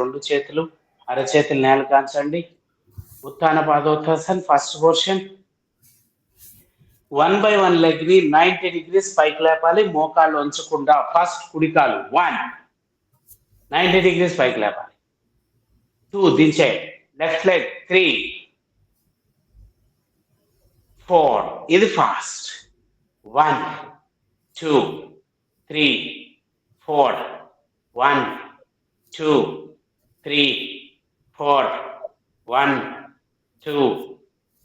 రెండు చేతులు అరచేతులు నేల కాంచండి. ఉత్తాన పాదోత్తాసన్ ఫస్ట్ పోర్షన్. 1 by 1 లెగ్ ని 90 degrees పైకి లేపాలి, మోకాళ్ళు ఉంచకుండా. ఫస్ట్ కుడికాలు 1 90 degrees పైకి లేపాలి. 2 దించే. Left leg 3 4. ఇది ఫాస్ట్. 1 2 3 4 1 2 3 4 1 2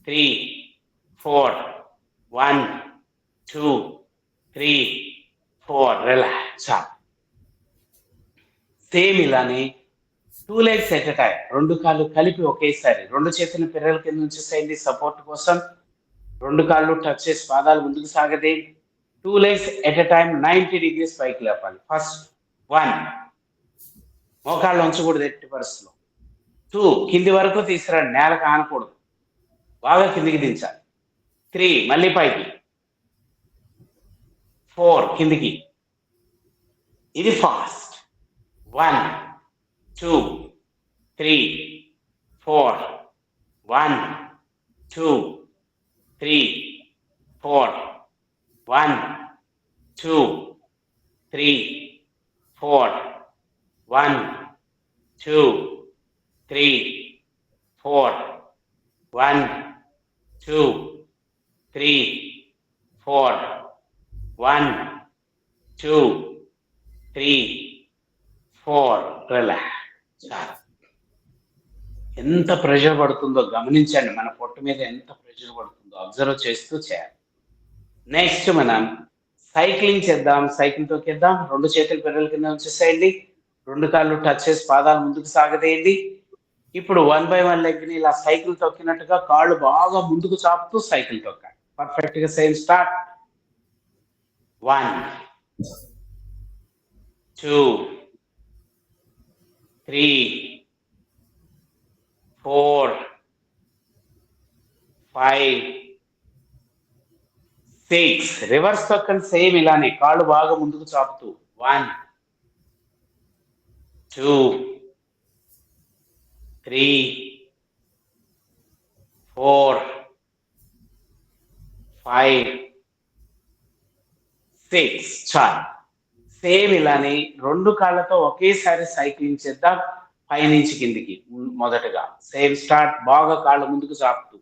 3 4 1 2 3 4. రిలాక్స్. సేమ్ ఇలానే 2 legs ఎట్ ఎ టైం. రెండు కాళ్ళు కలిపి ఒకేసారి. రెండు చేతులు పిర్రల కింద ఉంచేసేయండి సపోర్ట్ కోసం. రెండు కాళ్ళు టచ్ చేసి పాదాలు ముందుకు సాగదే. 2 legs at a time 90 degrees పైకి లేపాలి. ఫస్ట్ 1 మోకాళ్ళు ఉంచకూడదు ఎట్టి పరిస్థితిలో. 2 కింది వరకు తీసుకురండి, నేలకు ఆనకూడదు, బాగా కిందికి దించాలి. 3 మళ్ళీ పైకి. 4 కిందికి. ఇది ఫాస్ట్. 1 2 3 4 1 2 3 4 1 2 3 4 1 2 3 4 1 2 3 4 1 2 3 4. రిలాక్స్. ఎంత ప్రెషర్ పడుతుందో గమనించండి. మన పొట్ట మీద ఎంత ప్రెషర్ పడుతుందో అబ్జర్వ్ చేస్తూ చేయాలి. నెక్స్ట్ మనం సైక్లింగ్ చేద్దాం. సైకిల్ తొక్కేద్దాం. రెండు చేతులు పిర్రల కింద ఉంచేసేయండి. రెండు కాళ్ళు టచ్ చేసి పాదాలు ముందుకు సాగదేయండి. ఇప్పుడు 1 by 1 లెగ్ ని ఇలా సైకిల్ తొక్కినట్టుగా కాళ్ళు బాగా ముందుకు చాపుతూ సైకిల్ తొక్కాలి. పర్ఫెక్ట్ గా. Same start. 1 2 3 4 5 6. రివర్స్ తొక్కండి. సేమ్ ఇలానే కాళ్ళు బాగా ముందుకు చాపుతూ. 1 2 3 4 5 6. చాలు. సేమ్ ఇలానే రెండు కాళ్ళతో ఒకేసారి సైక్లింగ్ చేద్దాం. పైనుంచి కిందికి. మొదటగా సేమ్ స్టార్ట్. బాగా కాళ్ళు ముందుకు చాపుతూ.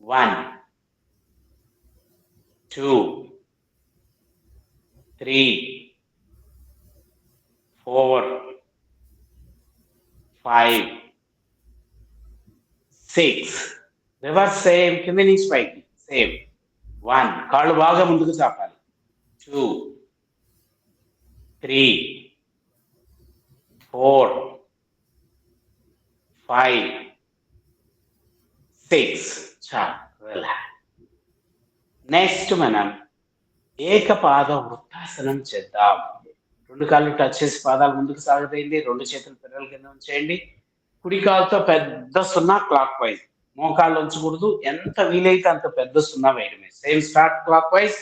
1 2 3 4 5 6. రివర్స్ సేమ్ కింద నుంచి పైకి. సేమ్ 1 కాళ్ళు బాగా ముందుకు చాపాలి. 2 3 4 5 6. చాలు. రిలాక్స్. నెక్స్ట్ మనం ఏకపాద వృత్తాసనం చేద్దాం. రెండు కాళ్ళు టచ్ చేసి పాదాలు ముందుకు సాగదేయండి. రెండు చేతులు పిర్రల కింద ఉంచేయండి. కుడి కాలుతో పెద్ద సున్నా క్లాక్ వైజ్. మోకాళ్ళు ఉంచకూడదు. ఎంత వీలైతే అంత పెద్ద సున్నా వేయడమే. Same start. Clock wise.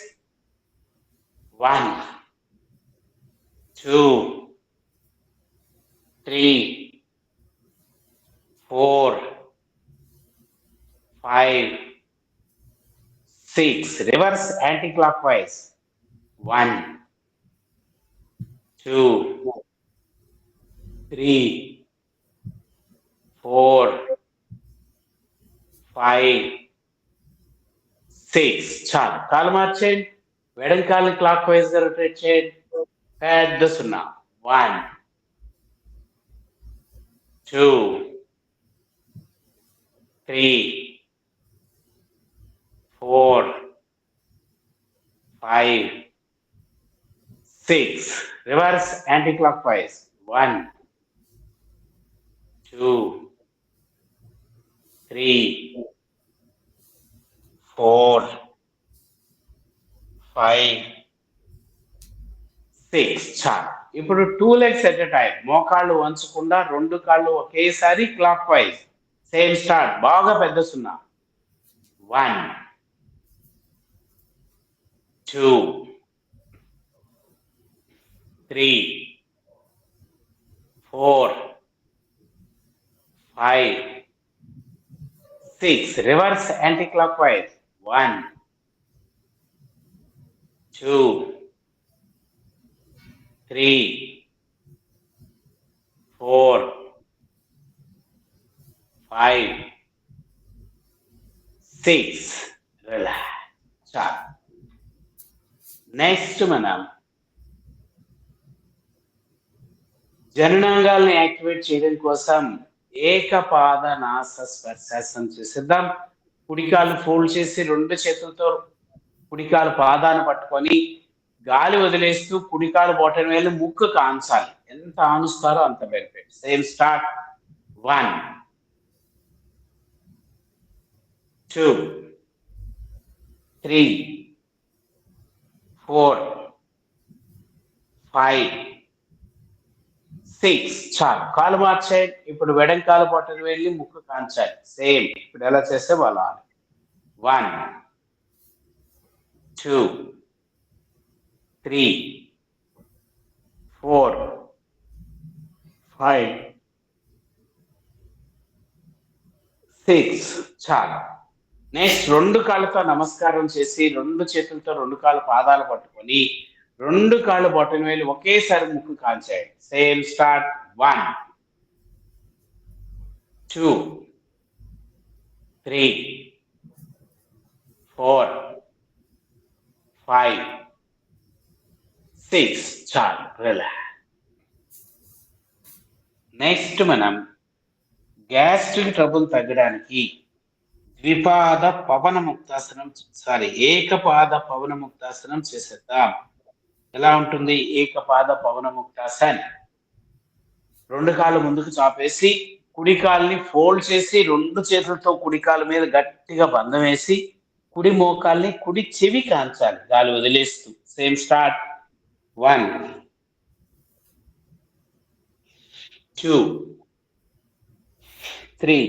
1 2 3 4 5 6. Reverse anti clock wise. 1 2 3 4 5 6. చాలు. కాలు మార్చేయండి. వెడం కాలు క్లాక్ వైజ్ గా రొటేట్ చేయండి. పెద్ద సున్నా. 1 2 3 4 5 6. Reverse anti clock wise. 1 2 3 4 5 6. చాలు. ఇప్పుడు 2 legs ఎట్ ఎ టైం. మోకాళ్ళు వంచకుండా రెండు కాళ్ళు ఒకేసారి క్లాక్ వైజ్. Same start. బాగా పెద్ద సున్నా. 1 2 3 4 5, 6. Reverse anti-clockwise. 1, 2, 3, 4, 5, 6. Relax. చాలు. నెక్స్ట్ మనం జననాంగాల్ని యాక్టివేట్ చేయడం కోసం ఏకపాదనాస స్పర్శాసనం చేసేద్దాం. కుడికాలు ఫోల్డ్ చేసి రెండు చేతులతో కుడికాలు పాదాన్ని పట్టుకొని గాలి వదిలేస్తూ కుడికాలు బొటన వేలు ముక్కు కాంచాలి. ఎంత ఆనుస్తారో అంత బెనిఫిట్. Same start. 1, 2, 3, 4, 5, 6. చాలు. కాలు మార్చేయండి. ఇప్పుడు వెడం కాలు బొటన వెళ్ళి ముక్కు కాంచాలి. సేమ్. ఇప్పుడు ఎలా చేస్తే వాళ్ళు 1, 2, 3, 4, 5, 6. చాలు. నెక్స్ట్ రెండు కాళ్ళతో నమస్కారం చేసి రెండు చేతులతో రెండు కాళ్ళ పాదాలు పట్టుకొని రెండు కాళ్ళు బొటన వేలు ఒకేసారి ముక్కు కాంచాయి. Same start. 1, 2, 3, 4, 5, 6. చాలు. రిలాక్స్. నెక్స్ట్ మనం గ్యాస్ట్రిక్ ట్రబుల్ తగ్గడానికి ద్విపాద పవన ముక్తాసనం ఏకపాద పవన ముక్తాసనం చేసేద్దాం. ఎలా ఉంటుంది ఏకపాద పవన ముక్తాసన్? రెండు కాళ్ళు ముందుకు చాపేసి కుడి కాలుని ఫోల్డ్ చేసి రెండు చేతులతో కుడి కాలు మీద గట్టిగా బంధం వేసి కుడి మోకాల్ని కుడి చెవి కాంచాలి గాలి వదిలేస్తూ. Same start. 1, 2, 3,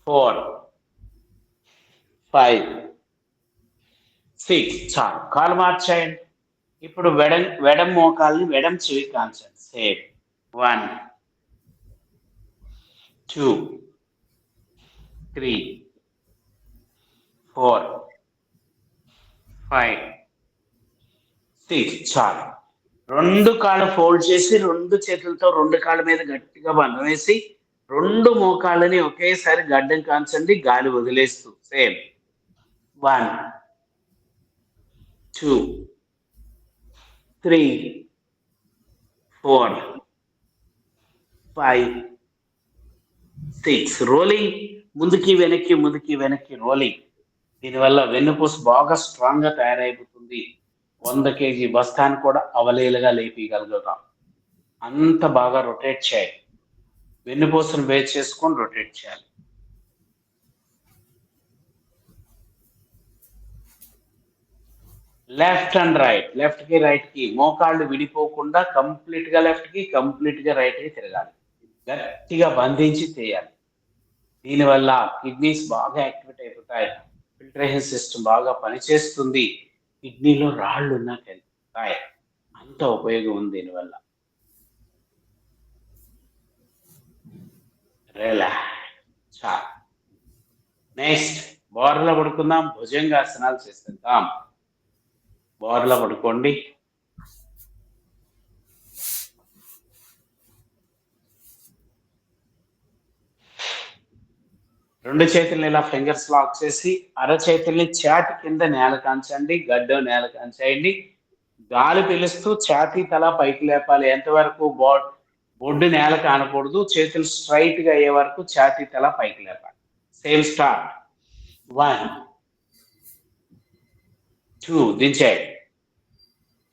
4, 5, 6. చాలు. కాలు మార్చేయండి. ఇప్పుడు వెడం మోకాల్ని వెడం చెవి కాంచండి. సేమ్. 1, 2, 3, 4, 5, 6. చాలు. రెండు కాళ్ళు ఫోల్డ్ చేసి రెండు చేతులతో రెండు కాళ్ళ మీద గట్టిగా బంధం వేసి రెండు మోకాళ్ళని ఒకేసారి గడ్డం కాంచండి గాలి వదిలేస్తూ. సేమ్. 1, 2, 3, 4, 5, 6. రోలింగ్. ముందుకి వెనక్కి ముందుకి వెనక్కి రోలింగ్. దీనివల్ల వెన్నుపూస బాగా స్ట్రాంగ్ గా తయారైపోతుంది. 100 kg బస్తాన్ని కూడా అవలీలగా లేపగలుగుతాం. అంత బాగా రొటేట్ చేయాలి. వెన్నుపూసను బేస్ చేసుకొని రొటేట్ చేయాలి. లెఫ్ట్ అండ్ రైట్, లెఫ్ట్ కి రైట్ కి మోకాళ్ళు విడిపోకుండా కంప్లీట్ గా లెఫ్ట్ కి కంప్లీట్ గా రైట్ కి తిరగాలి. గట్టిగా బంధించి చేయాలి. దీనివల్ల కిడ్నీస్ బాగా యాక్టివేట్ అయిపోతాయి. ఫిల్టరేషన్ సిస్టమ్ బాగా పనిచేస్తుంది. కిడ్నీలో రాళ్ళు ఉన్నా కలుగుతాయి. అంత ఉపయోగం ఉంది దీనివల్ల. రిలాక్స్. నెక్స్ట్ బోర్లా పడుకుందాం. భుజంగాసనాలు చేసేద్దాం. బోర్లా పడుకోండి. రెండు చేతుల్ని ఇలా ఫింగర్స్ లాక్ చేసి అరచేతుల్ని ఛాతి కింద నేల కాంచండి. గడ్డం నేల కాంచేయండి. గాలి పీలుస్తూ ఛాతీ తల పైకి లేపాలి. ఎంతవరకు? బొడ్డు నేల కానకూడదు. చేతులు స్ట్రైట్ గా అయ్యే వరకు ఛాతీ తల పైకి లేపాలి. Same start. 1, 2. దించేయండి.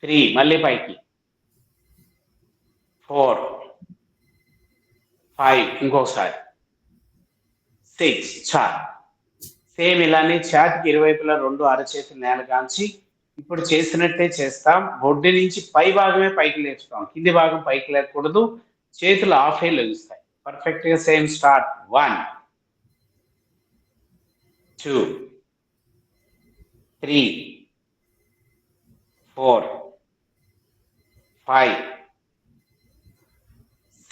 3. మళ్ళీ పైకి. 4, 5. ఇంకొకసారి. 6. చాలు. సేమ్ ఇలానే ఛాతికి ఇరువైపులా రెండు అరచేతులు నేల కాంచి ఇప్పుడు చేసినట్టే చేస్తాం. బొడ్డు నుంచి పై భాగమే పైకి లేపుతాం. కింది భాగం పైకి లేకూడదు. చేతులు ఆఫే లెగుస్తాయి. పర్ఫెక్ట్ గా సేమ్ స్టార్ట్. 1, 2, 3, 4, 5,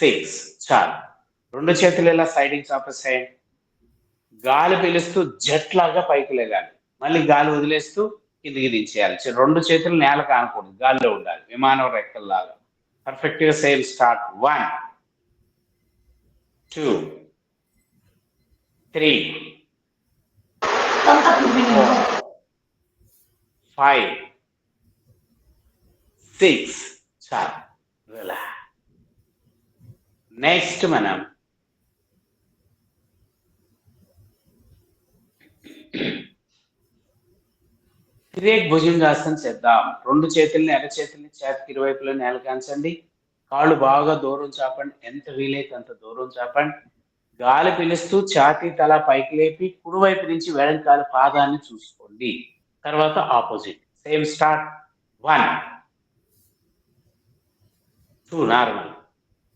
6. చాలు. రెండు చేతులు ఇలా సైడ్కి చాపేసేయండి. గాలి పీలుస్తూ జెట్ లాగా పైకి లేగాలి. మళ్ళీ గాలి వదిలేస్తూ కిందికి దించేయాలి. రెండు చేతులు నేల కానకూడదు, గాలిలో ఉండాలి, విమానం రెక్కల్లాగా. పర్ఫెక్ట్ గా సేమ్ స్టార్ట్. 1 2 3 4 5 6 చాలు. రిలాక్స్. నెక్స్ట్ మనం తిరేక్ భుజంగాసనం చేద్దాం. రెండు చేతుల్ని ఎడ చేతుల్ని చేతికి ఇరువైపులో నేల కాంచండి. కాళ్ళు బాగా దూరం చాపండి, ఎంత వీలైతే అంత దూరం చాపండి. గాలి పీలుస్తూ ఛాతీ తల పైకి లేపి కుడివైపు నుంచి వెడంకాల పాదాన్ని చూసుకోండి. తర్వాత opposite. Same start. 1 2 normal.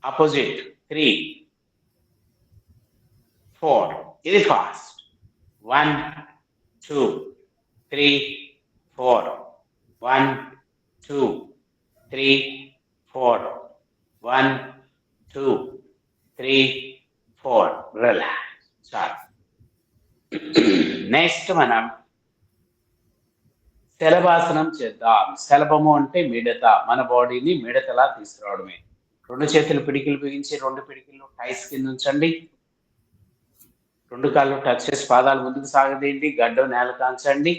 Opposite 3 4. ఇది ఫాస్ట్. 1 2 3 4. 1 2 3 4. 1 2 3 4. రిలాక్స్. చాలు. నెక్స్ట్ మనం శలభాసనం చేద్దాం. శలభము అంటే మిడత. మన బాడీని మిడతలా తీసుకురావడమే. రెండు చేతులు పిడికిలు బిగించి రెండు పిడికిలు టైస్ కింద ఉంచండి. రెండు కాళ్ళు టచ్ చేసి పాదాలు ముందుకు సాగదీయండి. గడ్డం నేల కాంచండి.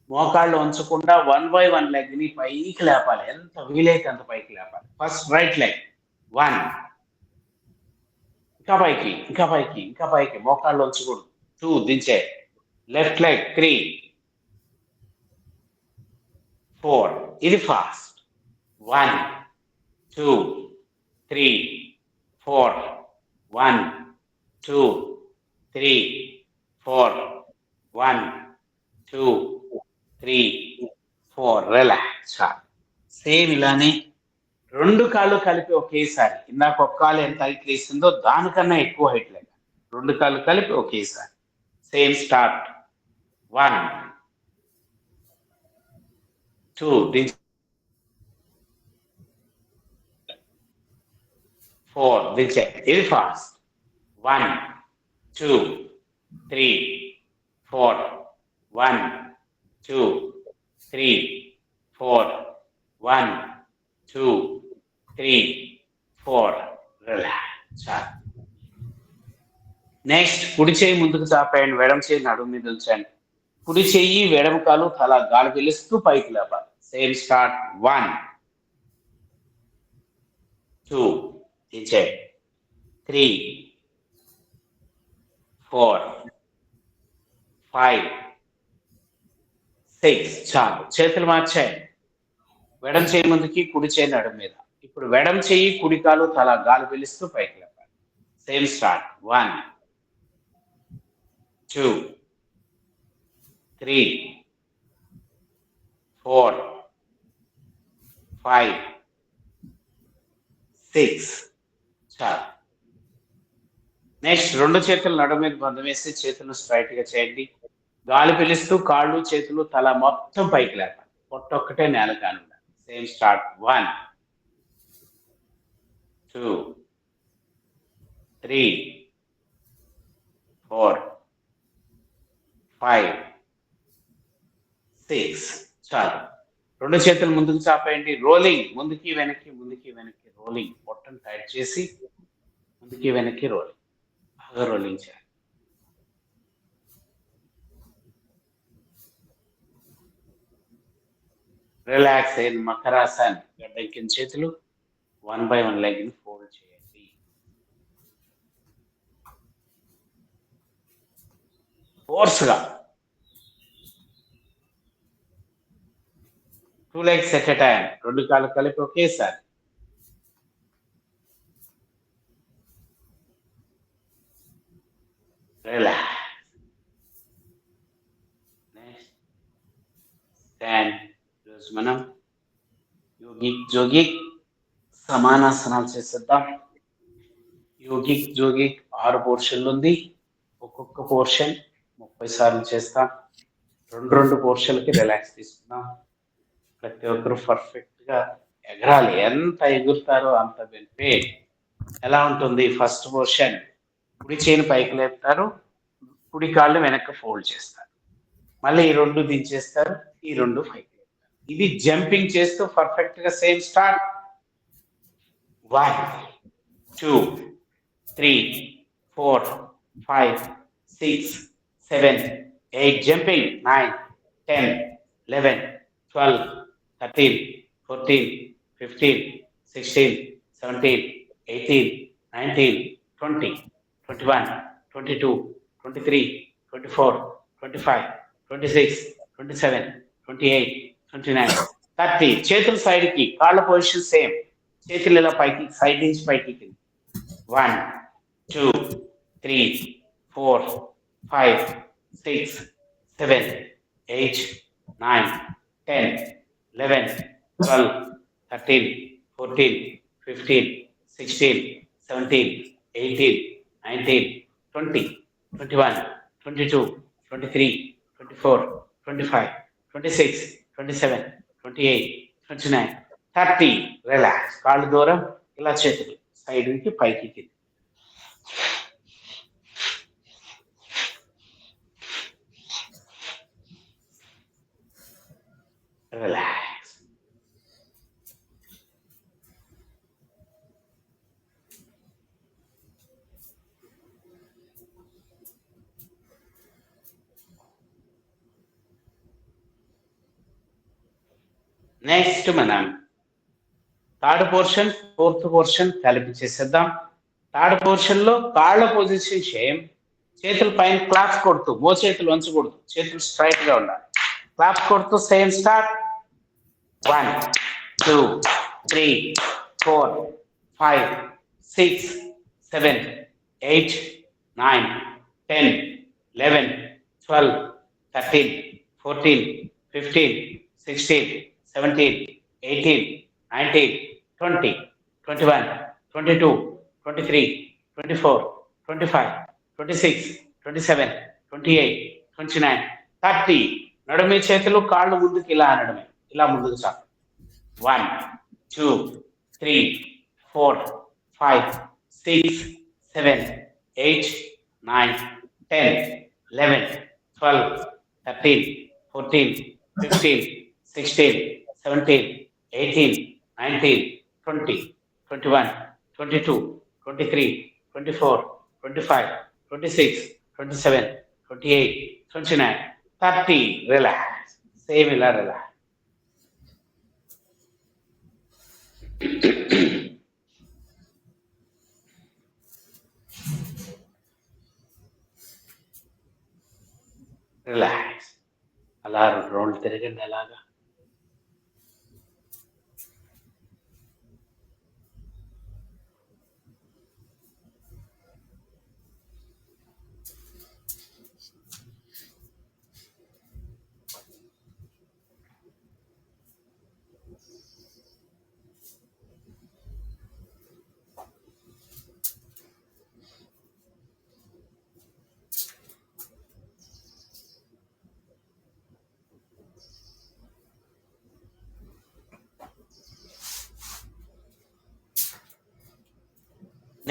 మోకాళ్ళు ఉంచకుండా 1 by 1 లెగ్ ని పైకి లేపాలి, ఎంత వీలైతే అంత పైకి లేపాలి. ఫస్ట్ రైట్ లెగ్ 1, ఇంకా పైకి ఇంకా పైకి ఇంకా పైకి, మోకాళ్ళు ఉంచకూడదు. 2 దించే. Left leg 3 4. ఇది ఫాస్ట్. 1 2 3 4. 1 2 3 4. 1 2 3 4. రిలాక్స్. సేమ్ ఇలానే రెండు కాళ్ళు కలిపి ఒకేసారి. ఇందాక ఒక కాలు ఎంత హైట్ లేస్తుందో దానికన్నా ఎక్కువ హైట్ లేదు. రెండు కాళ్ళు కలిపి ఒకేసారి. Same start. 1 2 4 దించే. ఇది ఫాస్ట్. 1 2 3 4. 1 2 3 4. 1 2 3 4. రిలాక్స్. నెక్స్ట్ కుడి చేయి ముందుకు చాపేయండి, ఎడమ చేయి నడుము మీద ఉంచండి. కుడి చెయ్యి ఎడమ కాలు తల గాలి పీలుస్తూ పైకి లేపాలి. Same start. 1 2 దించే. 3 4 5 6. చాలు. చేతులు మార్చాయి. వెడం చేయి ముందుకి, కుడి చేయి నడుము మీద. ఇప్పుడు వెడం చెయ్యి కుడి కాలు తల గాలి పీలుస్తూ పైకి లేపాలి. Same start. 1 2 3 4 5 6. చాలు. నెక్స్ట్ రెండు చేతులు నడుము మీద బంధం వేసి చేతులను స్ట్రైట్ గా చేయండి. గాలి పీలుస్తూ కాళ్ళు చేతులు తల మొత్తం పైకి లేపాలి. పొట్టొక్కటే నేల కానుండాలి. Same start. 1 2 3 4 5 6. చాలు. రెండు చేతులు ముందుకు చాపేయండి. రోలింగ్. ముందుకి వెనక్కి ముందుకి వెనక్కి రోలింగ్. పొట్టను టైట్ చేసి ముందుకి వెనక్కి రోలింగ్. బాగా రోలింగ్ చేయాలి. రిలాక్స్ అయ్యింది. మకరాసన్. గడ్డం కింద చేతులు 1 by 1 లెగ్ ని ఫోల్డ్ చేయండి. ఫోర్స్ గా 2 legs at a time. రెండు కాళ్ళు కలిపి ఒకేసారి. రిలాక్స్. Next stand. ఈరోజు మనం యోగిక్ జోగిక్ సమానాసనాలు చేసేద్దాం. యోగిక్ జోగిక్ 6 పోర్షన్లు ఉంది. ఒక్కొక్క పోర్షన్ 30 సార్లు చేస్తాం. 2 పోర్షన్లకి రిలాక్స్ తీసుకుందాం. ప్రతి ఒక్కరు పర్ఫెక్ట్ గా ఎగరాలి. ఎంత ఎగురుతారో అంత బెనిఫిట్. ఎలా ఉంటుంది? ఫస్ట్ పోర్షన్ కుడి చేయిని పైకి లేపుతారు, కుడి కాళ్ళు వెనక్కి ఫోల్డ్ చేస్తారు, మళ్ళీ ఈ రెండు దించేస్తారు, ఈ రెండు పైకి లేపుతారు. ఇది జంపింగ్ చేస్తూ పర్ఫెక్ట్ గా సేమ్ స్టార్ట్. 1 2 3 4 5 6 7 8 jumping 9 10 11 12 13 14 15 16 17 18 19 20 21 22 23 24 25 26 27 28 29 30. చేతులు సైడ్ కి, కాళ్ళ పొజిషన్ సేమ్, చేతులు ఇలా పైకి, సైడ్ నుంచి పైకి. 1 2 3 4 5 6 7 8 9 10 11 12 13 14 15 16 17 18 19 20 21 22 23 24 25 26 27 28 29 30. రిలాక్స్. కాళ్ళు దూరం, ఇలా చేతులు సైడ్ నుంచి పైకి కింది. రిలాక్స్. నెక్స్ట్ మనం థర్డ్ పోర్షన్, ఫోర్త్ పోర్షన్ కలిపి చేసేద్దాం. థర్డ్ పోర్షన్ లో కాళ్ళ పొజిషన్ సేమ్, చేతులు పైన క్లాప్స్ కొడుతూ, మో చేతులు వంచకూడదు, చేతులు స్ట్రైట్ గా ఉండాలి, క్లాప్స్ కొడుతూ సేమ్ స్టార్ట్. 1 2 3 4 5 6 7 8 9 10 11 12 13 14 15 16 17 18 19 20 21 22 23 24 25 26 27 28 29 30. నడుమి చేతులు, కాళ్ళు ముందుకు ఇలా అనడమే, ఇలా ముందుకు చాలు. 1 2 3 4 5 6 7 8 9 10 11 12 13 14 15 16 17 18 19 20 21 22 23 24 25 26 27 28 29 30. రిలాక్స్. సేమ్ ఇలా రిలాక్స్. రిలాక్స్. అలా రౌండ్ తిరగండి అలాగా.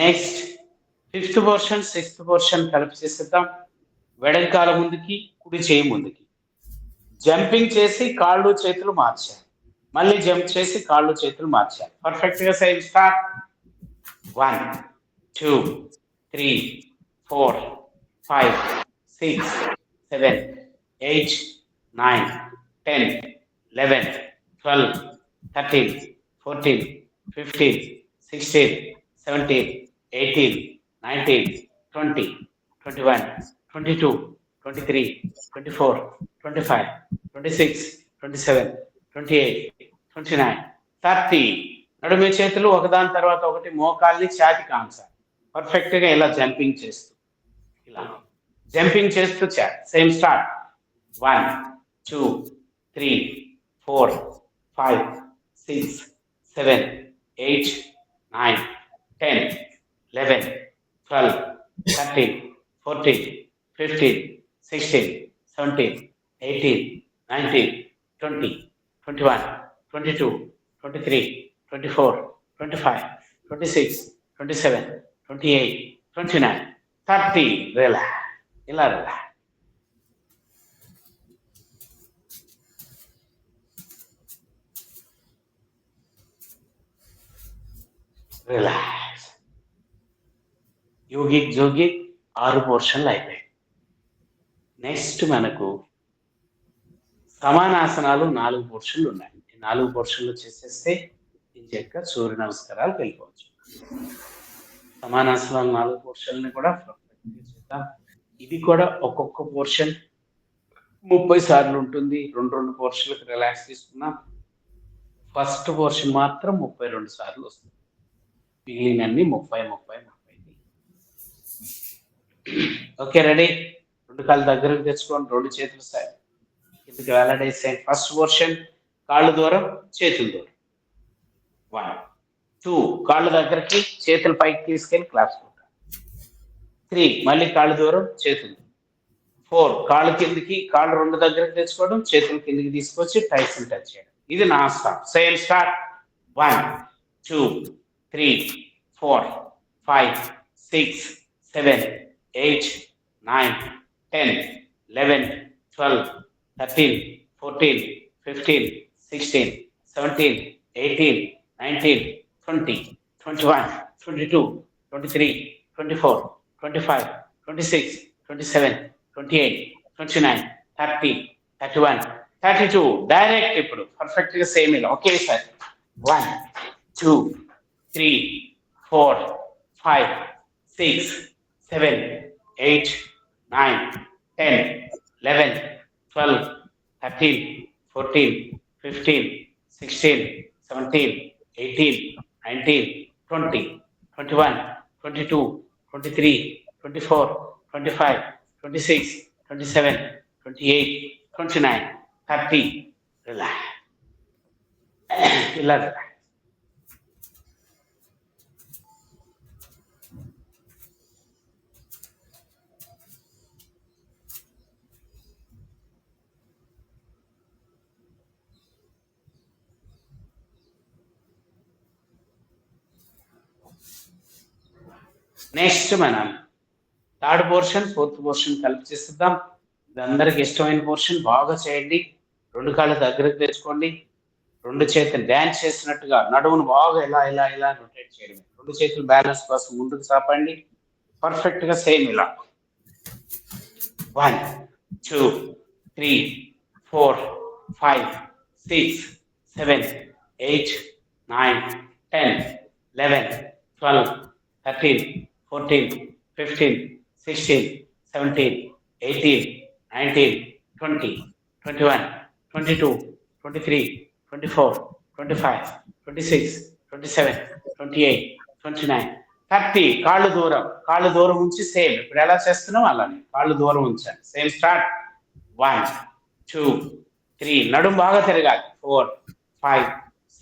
Next fifth portion, sixth portion కలిపి చేసేద్దాం. వెడంకాల ముందుకి, కుడి చేయి ముందుకి, జంపింగ్ చేసి కాళ్ళు చేతులు మార్చాలి, మళ్ళీ జంప్ చేసి కాళ్ళు చేతులు మార్చాలి. పర్ఫెక్ట్ గా సేమ్ స్టార్ట్. 1 2 3 4 5 6 7 8 9 10 11 12 13 14 15 16 17 18 19 20 21 22 23 24 25 26 27 28 29 30. నడుము చేతులు ఒకదాని తర్వాత ఒకటి మోకాల్ని ఛాతి కాంచాలి. పర్ఫెక్ట్ గా ఇలా జంపింగ్ చేస్తూ, ఇలా జంపింగ్ చేస్తూ ఛాతి. Same start. 1 2 3 4 5 6 7 8 9 10 11 12 13 14 15 16 17 18 19 20 21 22 23 24 25 26 27, 28, 29, 30. రిలాక్స్. ఇలా రిలాక్స్. రిలాక్స్. యోగిక్ జోగిక్ 6 పోర్షన్లు అయిపోయాయి. నెక్స్ట్ మనకు సమానాసనాలు 4 పోర్షన్లు ఉన్నాయి. 4 పోర్షన్లు చేసేస్తే ఇంచక్క సూర్య నమస్కారాలకు వెళ్ళిపోవచ్చు. సమానాసనాలు 4 పోర్షన్లు కూడా చేద్దాం. ఇది కూడా ఒక్కొక్క పోర్షన్ 30 సార్లు ఉంటుంది. 2 పోర్షన్లకు రిలాక్స్ తీసుకున్నాం. ఫస్ట్ పోర్షన్ మాత్రం 32 సార్లు వస్తుంది. మిగిలిన అన్ని 30. Okay, ready. 2 కాళ్ళు దగ్గరకు తెచ్చుకోండి. 2 చేతులు కిందకి వేలాడేసేయండి. ఫస్ట్ పోర్షన్ కాళ్ళు దూరం, చేతులు దూరం. 1, 2 కాళ్ళు దగ్గరికి, చేతులు పైకి తీసుకెళ్ళి క్లాప్స్ కొట్టాలి. 3 మళ్ళీ కాళ్ళు దూరం, చేతులు. 4 కాళ్ళు కిందికి, కాళ్ళు 2 దగ్గరకు తెచ్చుకోవడం, చేతులు కిందికి తీసుకొచ్చి టైస్ టచ్ చేయడం. ఇది నా స్టాప్. Same start. 1, 2, 3, 4, 5, 6, 7, 8, 9, 10, 11, 12, 13, 14, 15, 16, 17, 18, 19, 20, 21, 22, 23, 24, 25, 26, 27, 28, 29, 30, 31, 32. డైరెక్ట్ ఇప్పుడు పర్ఫెక్ట్ గా సేమ్ ఇలా ఒకేసారి. 1, 2, 3, 4, 5, 6, 7, 8, 9, 10, 11, 12, 13, 14, 15, 16, 17, 18, 19, 20, 21, 22, 23, 24, 25, 26, 27, 28, 29, 30. రిలాక్స్. ఇలా రిలాక్స్. నెక్స్ట్ మనం 3rd పోర్షన్ 4th పోర్షన్ కలిపి చేద్దాం. ఇది అందరికి ఇష్టమైన పోర్షన్. బాగా చేయండి. 2 కాళ్ళు దగ్గరకు తెచ్చుకోండి. 2 చేతులు డ్యాన్స్ చేసినట్టుగా నడుమును బాగా ఇలా రొటేట్ చేయడం. 2 చేతులు బ్యాలెన్స్ కోసం ముందుకు చాపండి. పర్ఫెక్ట్ గా సేమ్ ఇలా. 1, 2, 3, 4, 5, 6, 7, 8, 9, 10, 11, 12, 13, 14, 15, 16, 17, 18, 19, 20, 21, 22, 23, 24, 25, 26, 27, 28, 29, 30. కాళ్ళు దూరం ఉంచి సేమ్ ఇప్పుడు ఎలా చేస్తున్నాం అలానే కాళ్ళు దూరం ఉంచాలి. Same start. 1, 2, 3 నడుము బాగా తిరగాలి. 4, 5,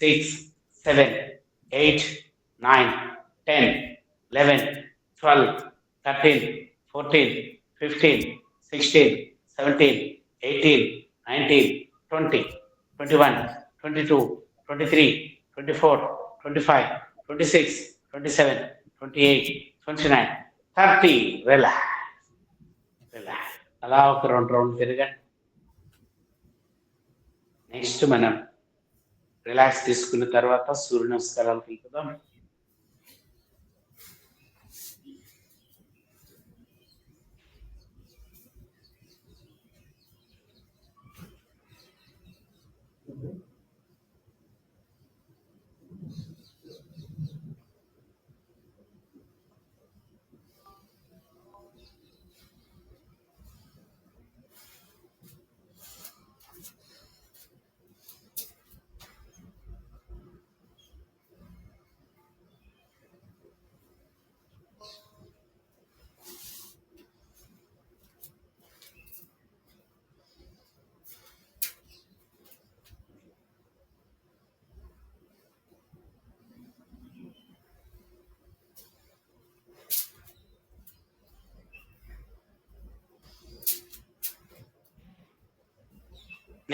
6, 7, 8, 9, 10, 11, 12, 13, 14, 15, 16, 17, 18, 19, 20, 21, 22, 23, 24, 25, 26, 27, 28, 29, 30. రిలాక్స్. అలా ఒక 2 రౌండ్లు తిరగండి. నెక్స్ట్ మనం రిలాక్స్ తీసుకున్న తర్వాత సూర్య నమస్కారాలు తెలుపుదాం.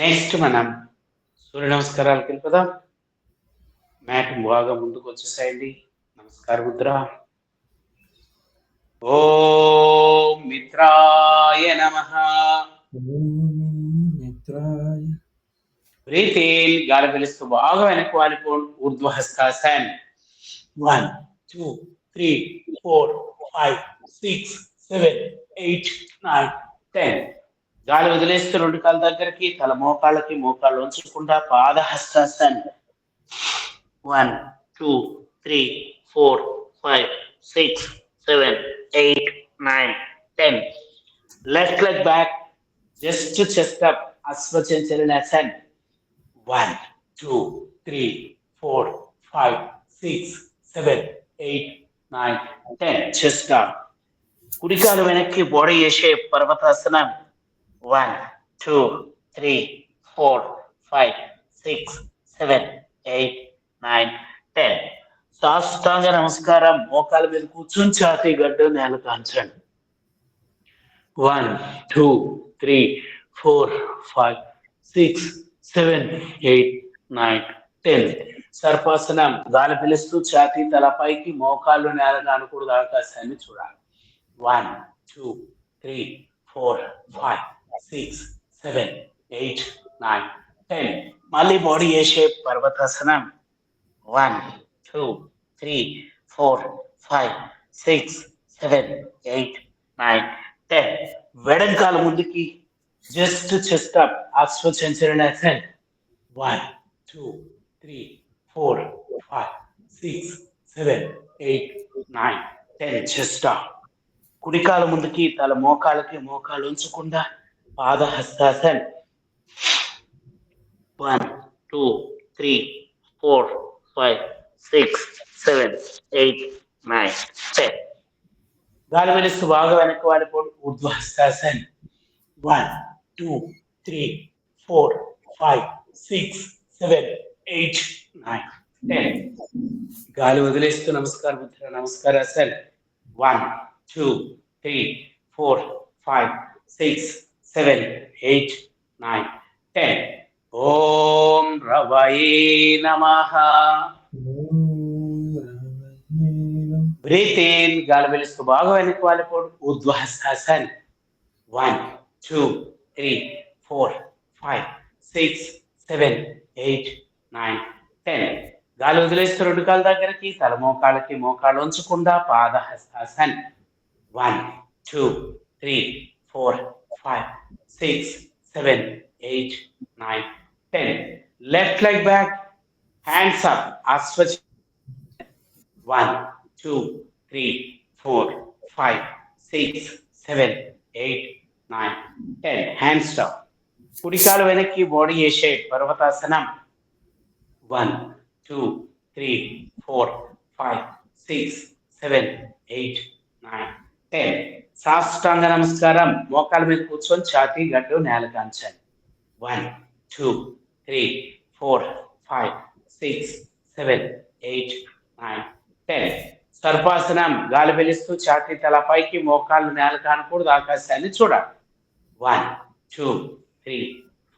నెక్స్ట్ మనం సూర్య నమస్కారాలు తెలుపుదాం. మ్యాట్ బాగా ముందుకు వచ్చేసేయండి. నమస్కార ముద్ర. ఓం మిత్రాయ నమః. బ్రీత్ ఇన్, గాలి పీలుస్తూ బాగా వెనక్కి వాలిపోండి. ఊర్ధ్వహస్తాసన్. 1 2 3 4 5 6 7 8 9 10. గాలి వదిలేస్తూ రెండు కాళ్ళ దగ్గరికి, తల మోకాళ్ళకి, మోకాళ్ళు ఉంచకుండా Padahastasan. 1 2 3 4 5 6 7 8 9 10. Left leg back, just chest up, Asvachanchalanasan. 1 2 3 4 5 6 7 8 9 10. Chest down. కుడికాలు వెనక్కి, బాడీ చేసే పర్వతాసనం. 1 2 3 4 5 6 7 8 9 10. సాష్టాంగ నమస్కారం. మోకాల మీద కూర్చుని ఛాతీ గడ్డు నేల కాంచండి. 1 2 3 4 5 6 7 8 9 10. సర్పాసనం. గాలి పిలుస్తూ ఛాతీ తలపైకి, మోకాళ్ళు నేలకు అనుకూడదు ఆకాశాన్ని చూడాలి. 1 2 3 4 5 6 7 8 9 10. మళ్ళీ బాడీ ఏ షేప్ పర్వతాసనం. 1 2 3 4 5 6 7 8 9 10. వెడంకాలు ముందుకి, just chest up, అశ్వచంచలనాసన్. 1 2 3 4 5 6 7 8 9 10. Chest up. కుడికాలు ముందుకి, తల మోకాళ్ళకి, మోకాళ్ళు ఉంచకుండా పాదహస్తాసన్. 1 2 3 4 5 6 7 8 9 10. గాలి పీలుస్తూ బాగా వెనక్కి వాడిపోండి. ఊర్ధ్వహస్తాసన్. 1 2 3 4 5 6 7 8 9 10. గాలి వదిలేస్తూ నమస్కార ముద్ర, నమస్కారాసన్. 1 2 3 4 5 6 7 8 9 10. ఓం రవయే నమః. బ్రీత్ ఇన్, గాలి పీలుస్తూ బాగా వెనక్కి వాలిపోండి. ఊర్ధ్వహస్తాసన్. 1 2 3 4 5 6 7 8 9 10. గాలి వదిలేస్తూ రెండు కాళ్ళ దగ్గరికి, తల మోకాళ్ళకి, మోకాళ్ళు ఉంచకుండా Padahastasan. 1 2 3 4 5 6 7 8 9 10. Left leg back, hands up, Aswach. 1 2 3 4 5 6 7 8 9 10. Hands down. కుడికాలు వెనక్కి, బాడీ ఏ షేప్ పర్వతాసనం. 1 2 3 4 5 6 7 8 9 10. సాష్టాంగ నమస్కారం. మోకాల మీద కూర్చొని ఛాతీ గడ్డు నేల కాంచండి. 1 2 3 4 5 6 7 8 9 10. సర్పాసనం. గాలి పీలుస్తూ ఛాతీ తలపైకి, మోకాళ్ళు నేల కానకూడదు ఆకాశాన్ని చూడాలి. 1 2 3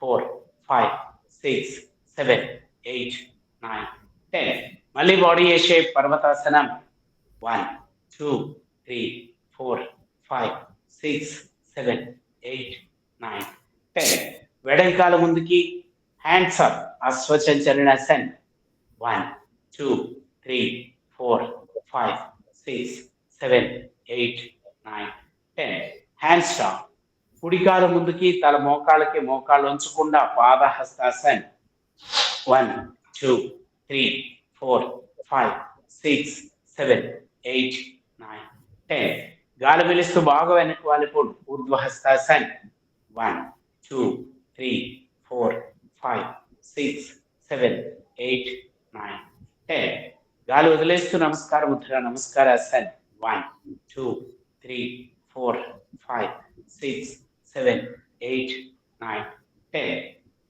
4 5 6 7 8 9 10. మళ్ళీ బాడీ ఏ షేప్ పర్వతాసనం. 1 2 3 4 5 6 7 8 9 10. వెడంకాల ముందుకి, హ్యాండ్స్ అప్, అశ్వచంచలనాసన్. 1 2 3 4 5 6 7 8 9 10. Hands down. కుడికాలు ముందుకి, తల మోకాళ్ళకి, మోకాళ్ళు ఉంచకుండా పాదహస్తాసన్. 1 2 3 4 5 6 7 8 9 10. గాలి పీలుస్తూ బాగా వెనక్కి వాలిపోండి. ఊర్ధ్వహస్తాసన్. 1 2 3 4 5 6 7 8 9 10. గాలి వదిలేస్తూ నమస్కార ముద్ర, నమస్కారాసన్. 1 2 3 4 5 6 7 8 9 10.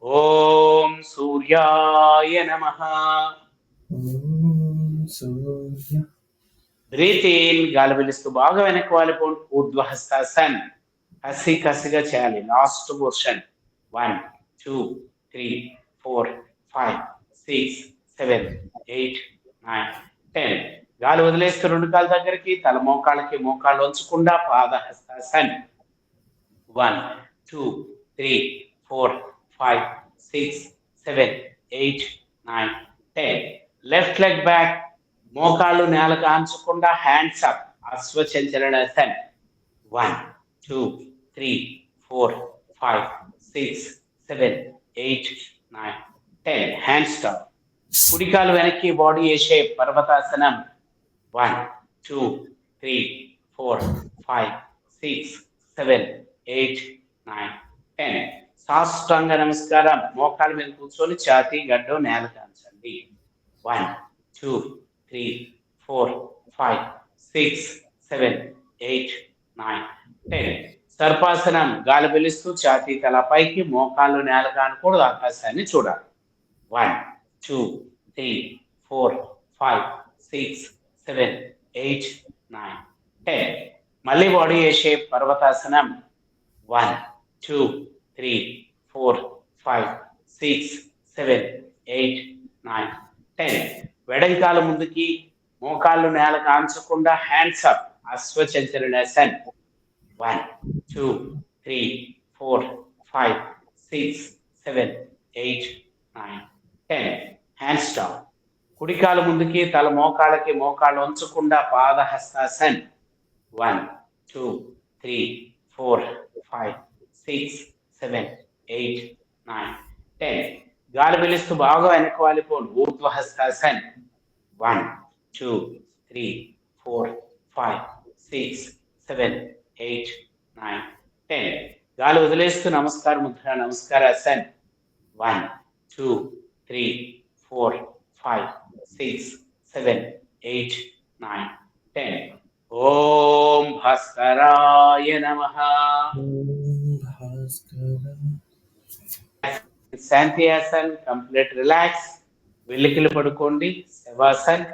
ఓం సూర్యాయ నమః. బ్రీత్ ఇన్, గాలి పీలుస్తూ బాగా వెనక్కి వాలిపోండి. ఊర్ధ్వహస్తాసన్. కసిగా చేయాలి. Last portion. 1 2 3 4 5 6 7 8 9 10. గాలి వదిలేస్తూ రెండు కాళ్ళ దగ్గరికి, తల మోకాళ్ళకి మోకాళ్ళు ఉంచకుండా పాదహస్తాసన్. 1, 2, 3, 4, 5, 6, 7, 8, 9, 10. లెఫ్ట్ లెగ్ బ్యాక్, మోకాళ్ళు నేలకు ఆంచకుండా హ్యాండ్స్ అప్, అశ్వచంచలనాసన్. 1, 2, 3, 4, 5, 6, 7, 8, 9, 10. Hands stop. కుడికాలు వెనక్కి, బాడీ ఏ షేప్, పర్వతాసనం. 1, 2, 3, 4, 5, 6, 7, 8, 9, 10. సాష్టాంగ నమస్కారం. మోకాళ్ళ మీద కూర్చొని ఛాతీ గడ్డం నేల కాంచండి. 1, 2, 3, 4, 5, 6, 7, 8, 9, 10. సర్పాసనం. గాలి పీలుస్తూ ఛాతీ తల పైకి, మోకాళ్ళు నేల కానకూడదు, ఆకాశాన్ని చూడాలి. 1, 2, 3, 4, 5, 6, 7, 8, 9, 10. మళ్ళీ బాడీ ఏ షేప్, పర్వతాసనం. 1, 2, 3, 4, 5, 6, 7, 8, 9, 10. వెడంకాలు ముందుకి, మోకాళ్ళు నేల కాంచకుండా హ్యాండ్స్ అప్, అశ్వచంచలనాసన్. 1, 2, 3, 4, 5, 6, 7, 8, 9, 10. Hands stop. కుడికాలు ముందుకి, తల మోకాళ్ళకి మోకాళ్ళు ఉంచకుండా పాదహస్తాసన్. 1, 2, 3, 4, 5, 6, 7, 8, 9, 10. గాలి పీలుస్తూ బాగా వెనక్కి వాలిపోండి, ఊర్ధ్వహస్తాసన్. 1, 2, 3, 4, 5, 6, 7, 8, 9, 10. గాలి వదిలేస్తూ నమస్కార ముద్ర, నమస్కారాసన్. 1, 2, 3, 4, 5, 6, 7, 8, 9, 10. ఓం భాస్కరాయ నమః. శాంతి ఆసన్, కంప్లీట్ రిలాక్స్. వెల్లికిలు పడుకోండి, శవాసన్.